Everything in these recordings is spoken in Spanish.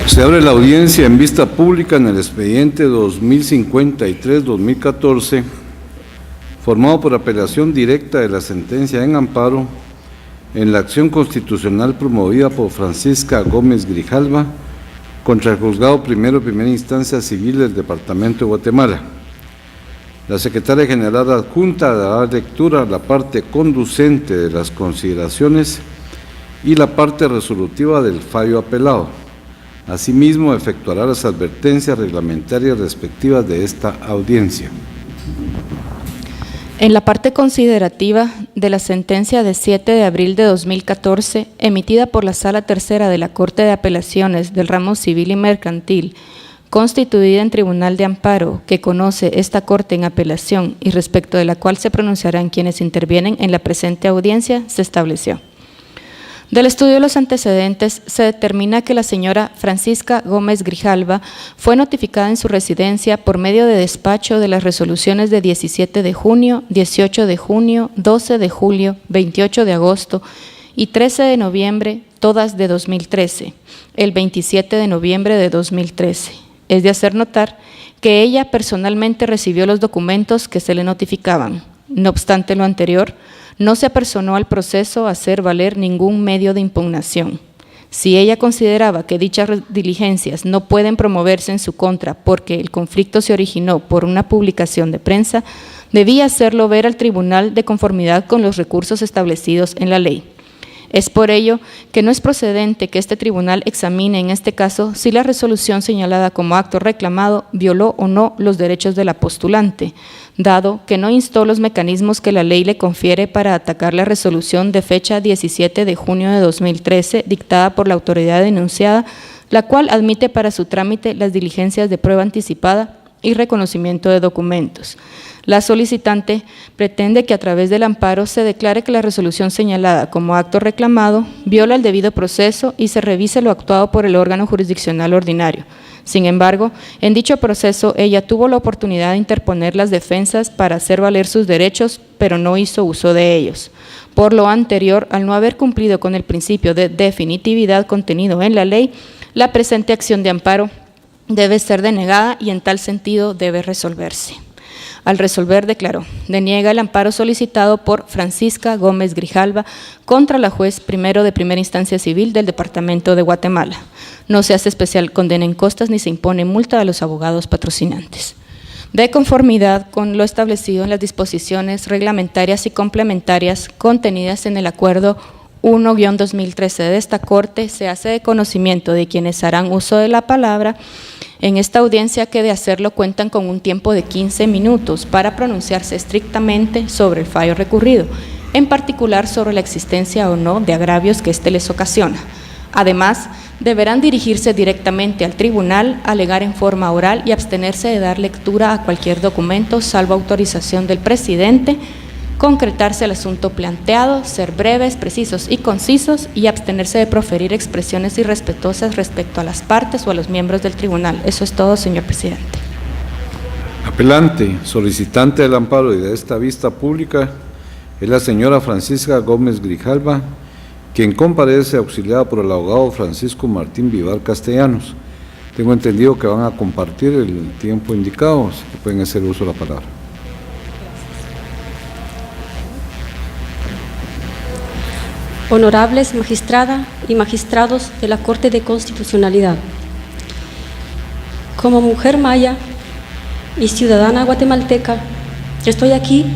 Se abre la audiencia en vista pública en el expediente 2053-2014, formado por apelación directa de la sentencia en amparo en la acción constitucional promovida por Francisca Gómez Grijalva contra el Juzgado Primero de Primera Instancia Civil del Departamento de Guatemala. La Secretaria General Adjunta dará lectura a la parte conducente de las consideraciones y la parte resolutiva del fallo apelado. Asimismo, efectuará las advertencias reglamentarias respectivas de esta audiencia. En la parte considerativa de la sentencia de 7 de abril de 2014, emitida por la Sala Tercera de la Corte de Apelaciones del Ramo Civil y Mercantil, constituida en Tribunal de Amparo, que conoce esta Corte en apelación y respecto de la cual se pronunciarán quienes intervienen en la presente audiencia, se estableció. Del estudio de los antecedentes, se determina que la señora Francisca Gómez Grijalva fue notificada en su residencia por medio de despacho de las resoluciones de 17 de junio, 18 de junio, 12 de julio, 28 de agosto y 13 de noviembre, todas de 2013, el 27 de noviembre de 2013. Es de hacer notar que ella personalmente recibió los documentos que se le notificaban. No obstante lo anterior, no se apersonó al proceso a hacer valer ningún medio de impugnación. Si ella consideraba que dichas diligencias no pueden promoverse en su contra porque el conflicto se originó por una publicación de prensa, debía hacerlo ver al tribunal de conformidad con los recursos establecidos en la ley. Es por ello que no es procedente que este tribunal examine en este caso si la resolución señalada como acto reclamado violó o no los derechos de la postulante, dado que no instó los mecanismos que la ley le confiere para atacar la resolución de fecha 17 de junio de 2013 dictada por la autoridad denunciada, la cual admite para su trámite las diligencias de prueba anticipada y reconocimiento de documentos. La solicitante pretende que a través del amparo se declare que la resolución señalada como acto reclamado viola el debido proceso y se revise lo actuado por el órgano jurisdiccional ordinario. Sin embargo, en dicho proceso ella tuvo la oportunidad de interponer las defensas para hacer valer sus derechos, pero no hizo uso de ellos. Por lo anterior, al no haber cumplido con el principio de definitividad contenido en la ley, la presente acción de amparo debe ser denegada y en tal sentido debe resolverse. Al resolver, declaró, deniega el amparo solicitado por Francisca Gómez Grijalva contra la juez primero de primera instancia civil del Departamento de Guatemala. No se hace especial condena en costas ni se impone multa a los abogados patrocinantes. De conformidad con lo establecido en las disposiciones reglamentarias y complementarias contenidas en el Acuerdo 1-2013 de esta Corte, se hace de conocimiento de quienes harán uso de la palabra en esta audiencia que de hacerlo cuentan con un tiempo de 15 minutos para pronunciarse estrictamente sobre el fallo recurrido, en particular sobre la existencia o no de agravios que éste les ocasiona. Además, deberán dirigirse directamente al tribunal, alegar en forma oral y abstenerse de dar lectura a cualquier documento, salvo autorización del presidente, concretarse el asunto planteado, ser breves, precisos y concisos y abstenerse de proferir expresiones irrespetuosas respecto a las partes o a los miembros del tribunal. Eso es todo, señor presidente. Apelante, solicitante del amparo y de esta vista pública es la señora Francisca Gómez Grijalva, quien comparece auxiliada por el abogado Francisco Martín Vivar Castellanos. Tengo entendido que van a compartir el tiempo indicado, así que pueden hacer uso de la palabra. Honorables magistrada y magistrados de la Corte de Constitucionalidad, como mujer maya y ciudadana guatemalteca, estoy aquí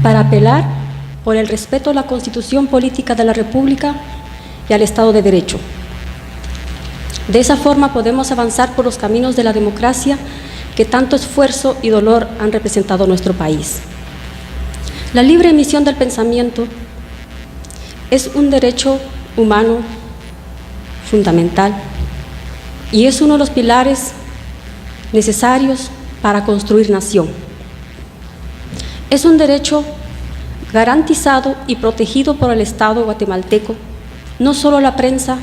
para apelar por el respeto a la Constitución Política de la República y al Estado de Derecho. De esa forma podemos avanzar por los caminos de la democracia que tanto esfuerzo y dolor han representado nuestro país. La libre emisión del pensamiento es un derecho humano fundamental y es uno de los pilares necesarios para construir nación. Es un derecho garantizado y protegido por el Estado guatemalteco, no solo a la prensa,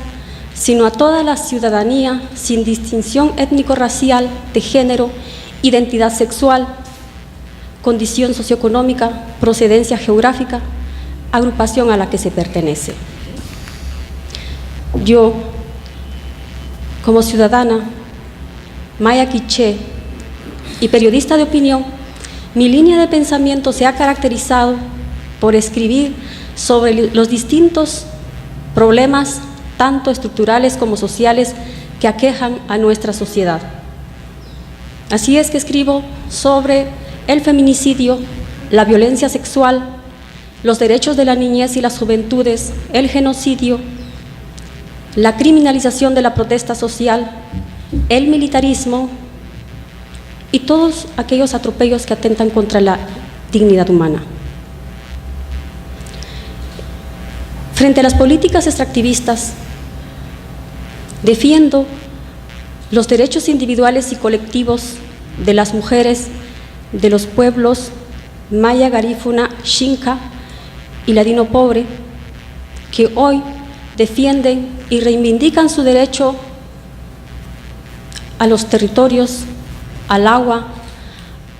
sino a toda la ciudadanía sin distinción étnico-racial, de género, identidad sexual, condición socioeconómica, procedencia geográfica, agrupación a la que se pertenece. Yo, Como ciudadana, maya quiché y periodista de opinión, mi línea de pensamiento se ha caracterizado por escribir sobre los distintos problemas, tanto estructurales como sociales, que aquejan a nuestra sociedad. Así es que escribo sobre el feminicidio, la violencia sexual, los derechos de la niñez y las juventudes, el genocidio, la criminalización de la protesta social, el militarismo y todos aquellos atropellos que atentan contra la dignidad humana. Frente a las políticas extractivistas, defiendo los derechos individuales y colectivos de las mujeres de los pueblos maya, garífuna, xinca y ladino pobre, que hoy defienden y reivindican su derecho a los territorios, al agua,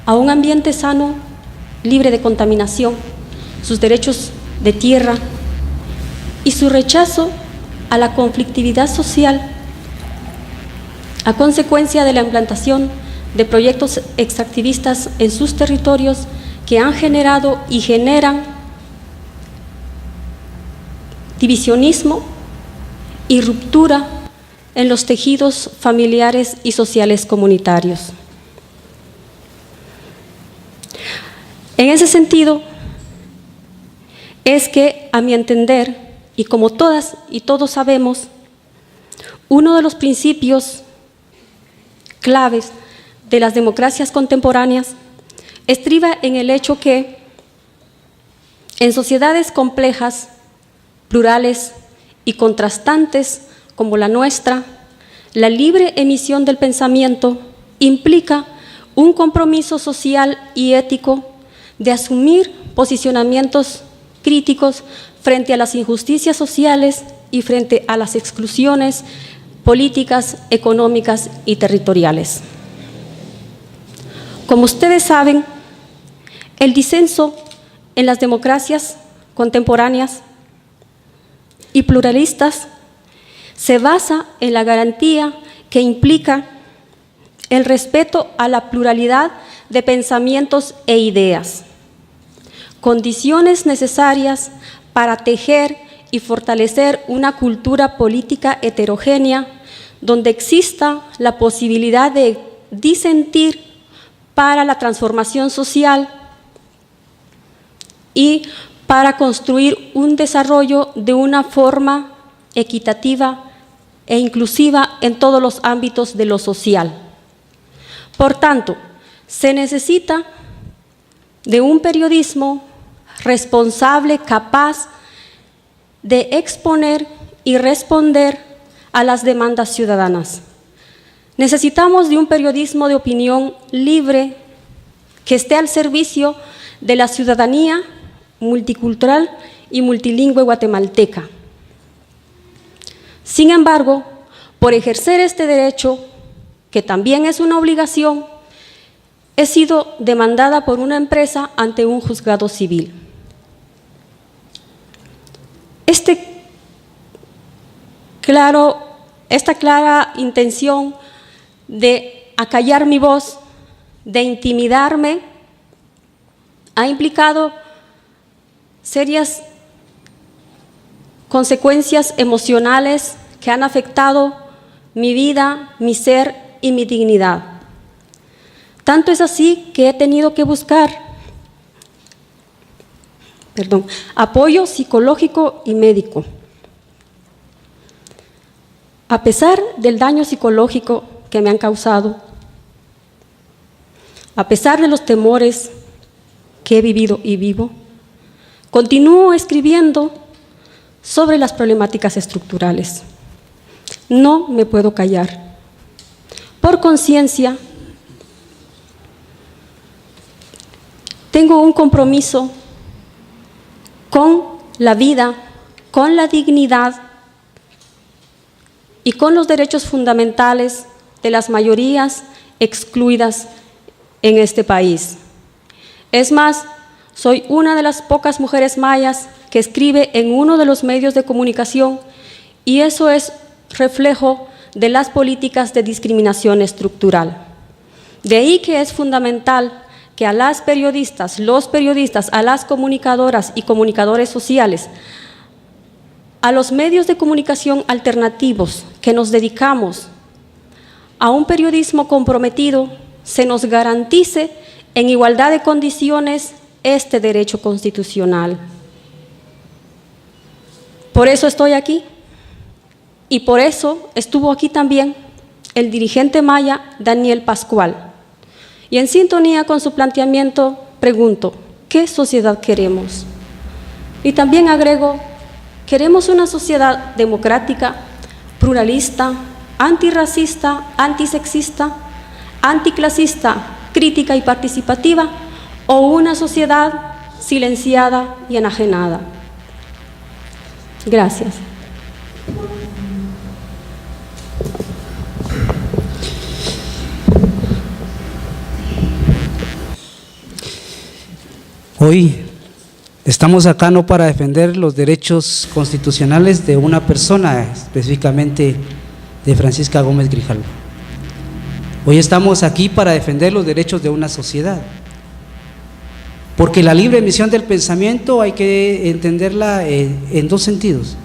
a un ambiente sano, libre de contaminación, sus derechos de tierra y su rechazo a la conflictividad social a consecuencia de la implantación de proyectos extractivistas en sus territorios que han generado y generan divisionismo y ruptura en los tejidos familiares y sociales comunitarios. En ese sentido, es que, a mi entender, y como todas y todos sabemos, uno de los principios claves de las democracias contemporáneas estriba en el hecho que en sociedades complejas, plurales y contrastantes como la nuestra, la libre emisión del pensamiento implica un compromiso social y ético de asumir posicionamientos críticos frente a las injusticias sociales y frente a las exclusiones políticas, económicas y territoriales. Como ustedes saben, el disenso en las democracias contemporáneas y pluralistas se basa en la garantía que implica el respeto a la pluralidad de pensamientos e ideas, condiciones necesarias para tejer y fortalecer una cultura política heterogénea donde exista la posibilidad de disentir para la transformación social y para construir un desarrollo de una forma equitativa e inclusiva en todos los ámbitos de lo social. Por tanto, se necesita de un periodismo responsable, capaz de exponer y responder a las demandas ciudadanas. Necesitamos de un periodismo de opinión libre que esté al servicio de la ciudadanía multicultural y multilingüe guatemalteca. Sin embargo, por ejercer este derecho, que también es una obligación, he sido demandada por una empresa ante un juzgado civil. Esta clara intención de acallar mi voz, de intimidarme, ha implicado serias consecuencias emocionales que han afectado mi vida, mi ser y mi dignidad. Tanto es así que he tenido que buscar apoyo psicológico y médico. A pesar del daño psicológico que me han causado, a pesar de los temores que he vivido y vivo, continúo escribiendo sobre las problemáticas estructurales. No me puedo callar. Por conciencia, tengo un compromiso con la vida, con la dignidad y con los derechos fundamentales de las mayorías excluidas en este país. Es más, soy una de las pocas mujeres mayas que escribe en uno de los medios de comunicación y eso es reflejo de las políticas de discriminación estructural. De ahí que es fundamental que a las periodistas, los periodistas, a las comunicadoras y comunicadores sociales, a los medios de comunicación alternativos que nos dedicamos a un periodismo comprometido, se nos garantice en igualdad de condiciones este derecho constitucional. Por eso estoy aquí y por eso estuvo aquí también el dirigente maya Daniel Pascual. Y en sintonía con su planteamiento pregunto, ¿qué sociedad queremos? Y también agrego, queremos una sociedad democrática, pluralista, antirracista, antisexista, anticlasista, crítica y participativa, o una sociedad silenciada y enajenada. Gracias. Hoy estamos acá no para defender los derechos constitucionales de una persona, específicamente de Francisca Gómez Grijalva. Hoy estamos aquí para defender los derechos de una sociedad, porque la libre emisión del pensamiento hay que entenderla en dos sentidos.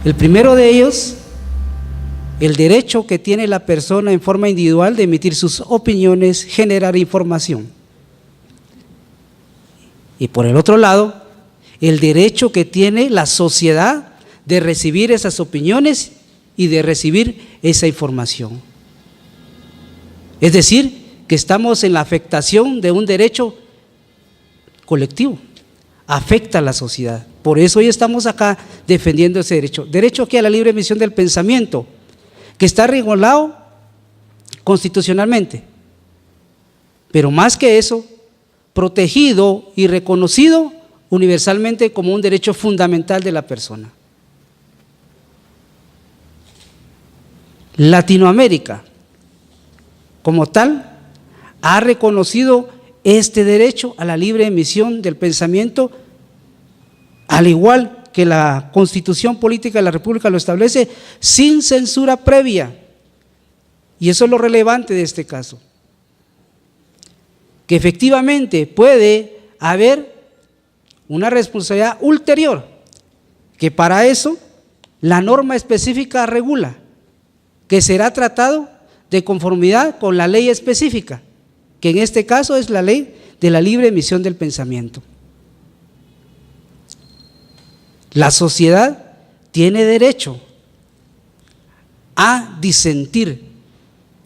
El primero de ellos, el derecho que tiene la persona en forma individual de emitir sus opiniones, generar información. Y por el otro lado, el derecho que tiene la sociedad de recibir esas opiniones y de recibir esa información. Es decir, que estamos en la afectación de un derecho colectivo, afecta a la sociedad. Por eso hoy estamos acá defendiendo ese derecho. Derecho aquí a la libre emisión del pensamiento, que está regulado constitucionalmente, pero más que eso, protegido y reconocido universalmente como un derecho fundamental de la persona. Latinoamérica, como tal, ha reconocido este derecho a la libre emisión del pensamiento, al igual que la Constitución Política de la República lo establece, sin censura previa. Y eso es lo relevante de este caso, que efectivamente puede haber una responsabilidad ulterior, que para eso la norma específica regula, que será tratado de conformidad con la ley específica, que en este caso es la ley de la libre emisión del pensamiento. La sociedad tiene derecho a disentir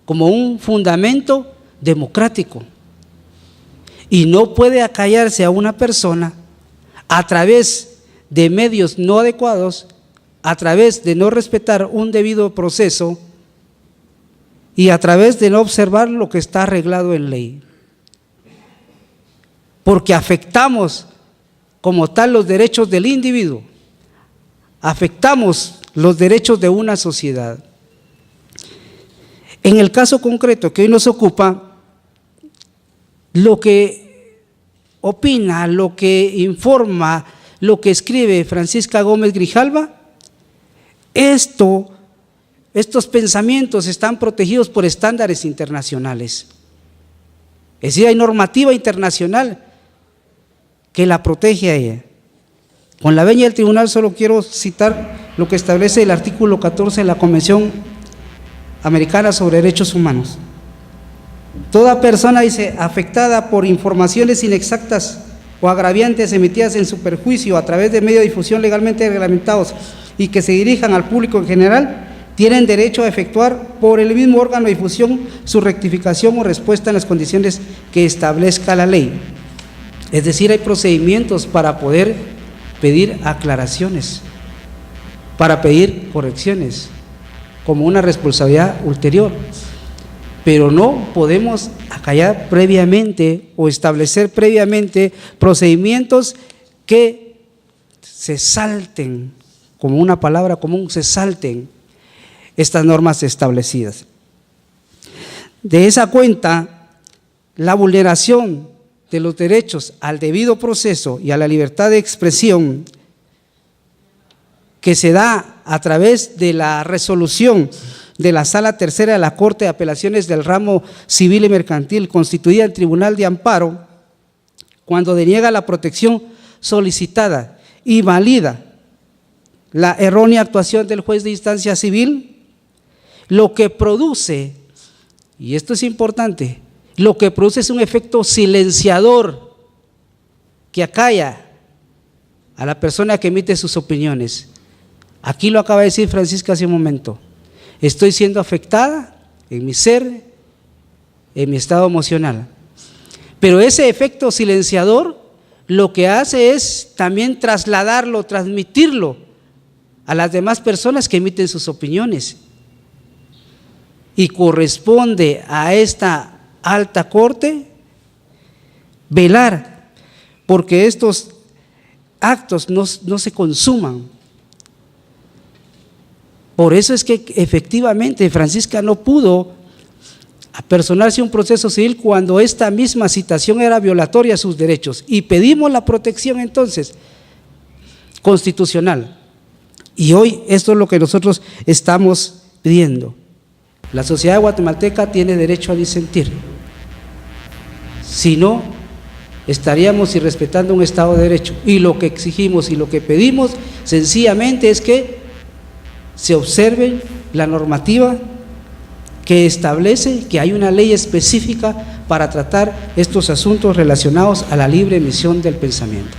como un fundamento democrático y no puede acallarse a una persona a través de medios no adecuados, a través de no respetar un debido proceso y a través de no observar lo que está arreglado en ley. Porque afectamos como tal los derechos del individuo, afectamos los derechos de una sociedad. En el caso concreto que hoy nos ocupa, lo que opina, lo que informa, lo que escribe Francisca Gómez Grijalva, estos pensamientos están protegidos por estándares internacionales. Es decir, hay normativa internacional que la protege a ella. Con la venia del tribunal solo quiero citar lo que establece el artículo 14 de la Convención Americana sobre Derechos Humanos. Toda persona, dice, afectada por informaciones inexactas o agraviantes emitidas en su perjuicio a través de medios de difusión legalmente reglamentados y que se dirijan al público en general, tienen derecho a efectuar por el mismo órgano de difusión su rectificación o respuesta en las condiciones que establezca la ley. Es decir, hay procedimientos para poder pedir aclaraciones, para pedir correcciones, como una responsabilidad ulterior, pero no podemos acallar previamente o establecer previamente procedimientos que se salten, como una palabra común, se salten estas normas establecidas. De esa cuenta, la vulneración de los derechos al debido proceso y a la libertad de expresión que se da a través de la resolución de la Sala Tercera de la Corte de Apelaciones del Ramo Civil y Mercantil, constituida en Tribunal de Amparo, cuando deniega la protección solicitada y valida la errónea actuación del juez de instancia civil, lo que produce, y esto es importante, lo que produce es un efecto silenciador que acalla a la persona que emite sus opiniones. Aquí lo acaba de decir Francisca hace un momento. Estoy siendo afectada en mi ser, en mi estado emocional. Pero ese efecto silenciador lo que hace es también trasladarlo, transmitirlo a las demás personas que emiten sus opiniones. Y corresponde a esta alta corte velar porque estos actos no se consuman. Por eso es que efectivamente Francisca no pudo apersonarse un proceso civil cuando esta misma citación era violatoria a sus derechos, y pedimos la protección entonces constitucional. Y hoy esto es lo que nosotros estamos pidiendo. La sociedad guatemalteca tiene derecho a disentir. Si no, estaríamos irrespetando un Estado de Derecho. Y lo que exigimos y lo que pedimos sencillamente es que se observe la normativa que establece que hay una ley específica para tratar estos asuntos relacionados a la libre emisión del pensamiento.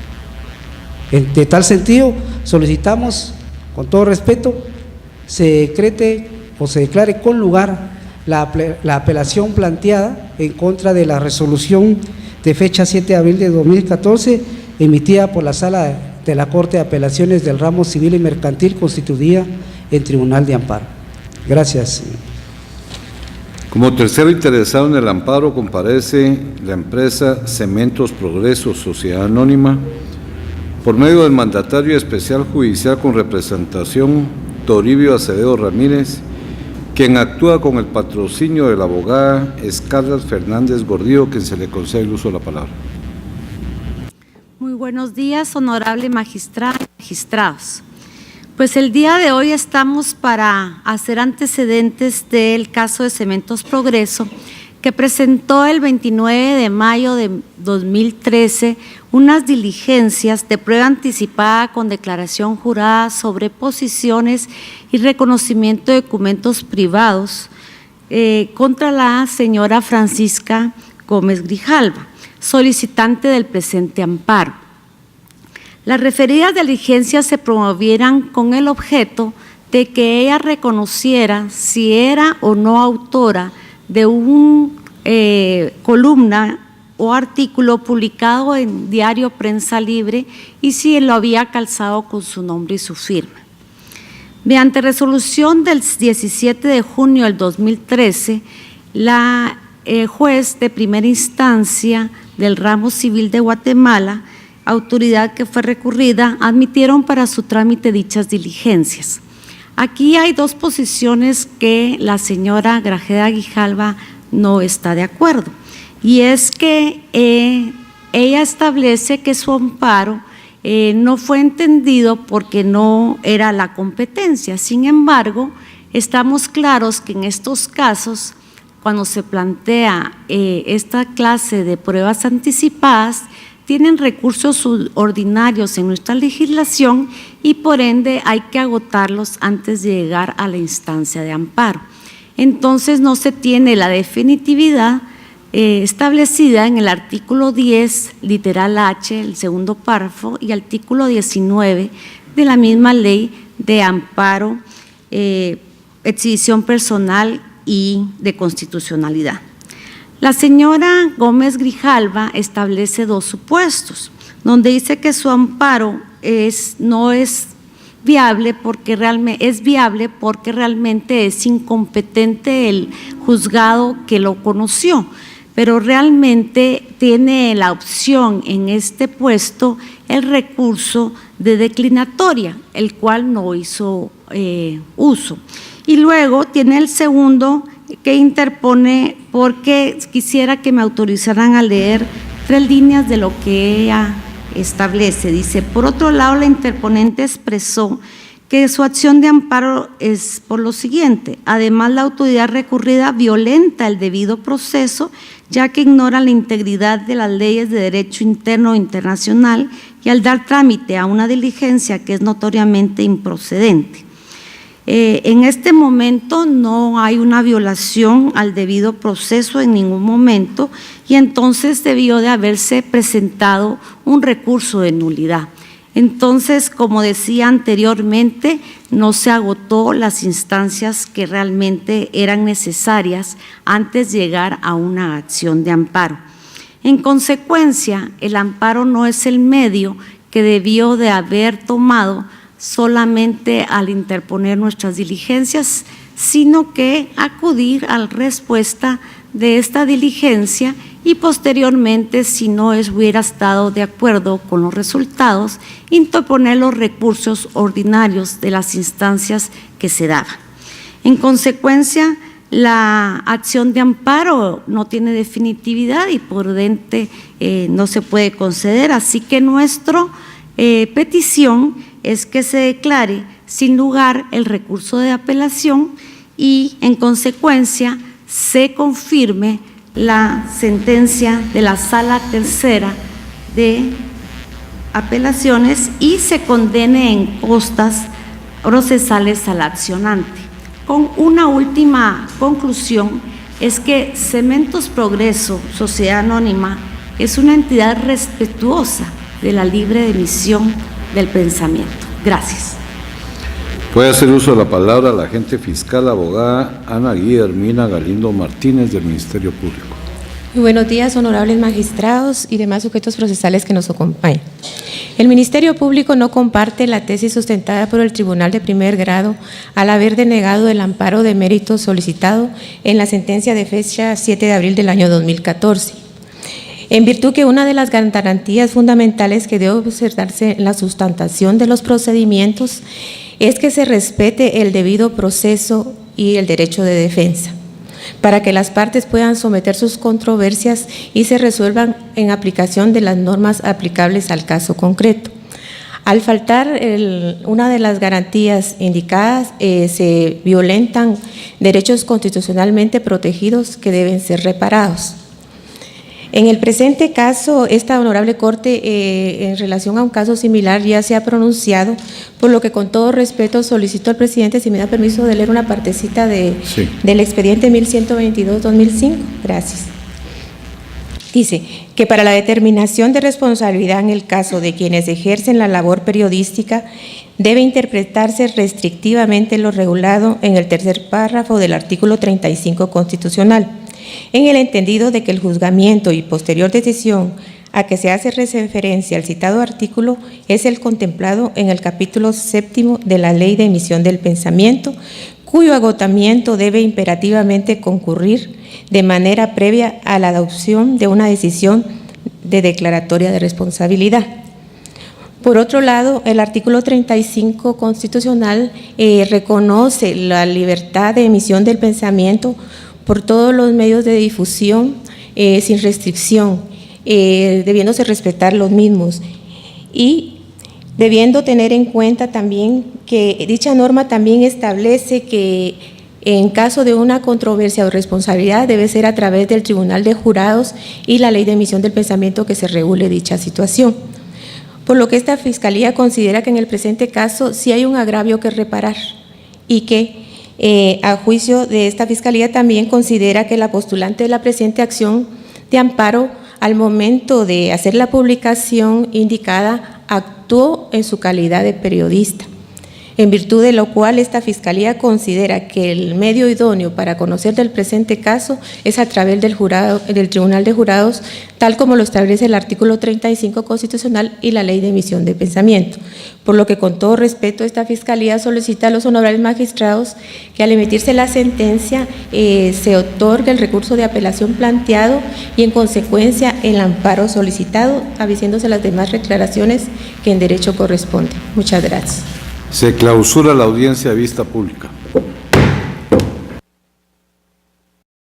De tal sentido, solicitamos, con todo respeto, se decrete o se declare con lugar la apelación planteada en contra de la resolución de fecha 7 de abril de 2014 emitida por la Sala de la Corte de Apelaciones del Ramo Civil y Mercantil constituida en Tribunal de Amparo. Gracias. Como tercero interesado en el amparo comparece la empresa Cementos Progreso, Sociedad Anónima, por medio del mandatario especial judicial con representación Toribio Acevedo Ramírez, quien actúa con el patrocinio de la abogada Scarlett Fernández Gordillo, quien se le concede el uso de la palabra. Muy buenos días, honorable magistrado y magistrados. Pues el día de hoy estamos para hacer antecedentes del caso de Cementos Progreso, que presentó el 29 de mayo de 2013 unas diligencias de prueba anticipada con declaración jurada sobre posiciones y reconocimiento de documentos privados contra la señora Francisca Gómez Grijalva, solicitante del presente amparo. Las referidas diligencias se promovieran con el objeto de que ella reconociera si era o no autora de un columna o artículo publicado en Diario Prensa Libre y si lo había calzado con su nombre y su firma. Mediante resolución del 17 de junio del 2013, la juez de primera instancia del Ramo Civil de Guatemala, autoridad que fue recurrida, admitieron para su trámite dichas diligencias. Aquí hay dos posiciones que la señora Grajeda Grijalva no está de acuerdo, y es que ella establece que su amparo no fue entendido porque no era la competencia. Sin embargo, estamos claros que en estos casos, cuando se plantea esta clase de pruebas anticipadas, tienen recursos ordinarios en nuestra legislación y por ende hay que agotarlos antes de llegar a la instancia de amparo. Entonces no se tiene la definitividad establecida en el artículo 10, literal H, el segundo párrafo, y artículo 19 de la misma ley de amparo, exhibición personal y de constitucionalidad. La señora Gómez Grijalva establece dos supuestos, donde dice que su amparo no es viable porque realmente es incompetente el juzgado que lo conoció, pero realmente tiene la opción en este puesto el recurso de declinatoria, el cual no hizo uso. Y luego tiene el segundo que interpone, porque quisiera que me autorizaran a leer 3 líneas de lo que ella establece. Dice: por otro lado, la interponente expresó que su acción de amparo es por lo siguiente. Además, la autoridad recurrida violenta el debido proceso, ya que ignora la integridad de las leyes de derecho interno e internacional y al dar trámite a una diligencia que es notoriamente improcedente. En este momento no hay una violación al debido proceso en ningún momento y entonces debió de haberse presentado un recurso de nulidad. Entonces, como decía anteriormente, no se agotó las instancias que realmente eran necesarias antes de llegar a una acción de amparo. En consecuencia, el amparo no es el medio que debió de haber tomado solamente al interponer nuestras diligencias, sino que acudir a la respuesta de esta diligencia y posteriormente, si no hubiera estado de acuerdo con los resultados, interponer los recursos ordinarios de las instancias que se daban. En consecuencia, la acción de amparo no tiene definitividad y por ende no se puede conceder, así que nuestra petición es que se declare sin lugar el recurso de apelación y en consecuencia se confirme la sentencia de la Sala Tercera de Apelaciones y se condene en costas procesales al accionante. Con una última conclusión, es que Cementos Progreso, Sociedad Anónima, es una entidad respetuosa de la libre emisión del pensamiento. Gracias. Puede hacer uso de la palabra la agente fiscal, abogada Ana Guillermina Galindo Martínez del Ministerio Público. Muy buenos días, honorables magistrados y demás sujetos procesales que nos acompañan. El Ministerio Público no comparte la tesis sustentada por el Tribunal de Primer Grado al haber denegado el amparo de mérito solicitado en la sentencia de fecha 7 de abril del año 2014. En virtud que una de las garantías fundamentales que debe observarse en la sustentación de los procedimientos es que se respete el debido proceso y el derecho de defensa, para que las partes puedan someter sus controversias y se resuelvan en aplicación de las normas aplicables al caso concreto. Al faltar una de las garantías indicadas, se violentan derechos constitucionalmente protegidos que deben ser reparados. En el presente caso, esta honorable Corte, en relación a un caso similar, ya se ha pronunciado, por lo que con todo respeto solicito al presidente si me da permiso de leer una partecita del expediente 1122-2005. Gracias. Dice que para la determinación de responsabilidad en el caso de quienes ejercen la labor periodística, debe interpretarse restrictivamente lo regulado en el tercer párrafo del artículo 35 constitucional, en el entendido de que el juzgamiento y posterior decisión a que se hace referencia al citado artículo es el contemplado en el capítulo 7 de la Ley de Emisión del Pensamiento, cuyo agotamiento debe imperativamente concurrir de manera previa a la adopción de una decisión de declaratoria de responsabilidad. Por otro lado, el artículo 35 constitucional reconoce la libertad de emisión del pensamiento por todos los medios de difusión sin restricción, debiéndose respetar los mismos y debiendo tener en cuenta también que dicha norma también establece que en caso de una controversia o responsabilidad debe ser a través del Tribunal de Jurados y la Ley de Emisión del Pensamiento que se regule dicha situación. Por lo que esta Fiscalía considera que en el presente caso sí hay un agravio que reparar y que a juicio de esta Fiscalía también considera que la postulante de la presente acción de amparo al momento de hacer la publicación indicada actuó en su calidad de periodista, en virtud de lo cual esta Fiscalía considera que el medio idóneo para conocer del presente caso es a través del Tribunal de Jurados, tal como lo establece el artículo 35 constitucional y la Ley de Emisión de Pensamiento. Por lo que con todo respeto esta Fiscalía solicita a los honorables magistrados que al emitirse la sentencia se otorgue el recurso de apelación planteado y en consecuencia el amparo solicitado, avisándose las demás declaraciones que en derecho corresponden. Muchas gracias. Se clausura la audiencia de vista pública.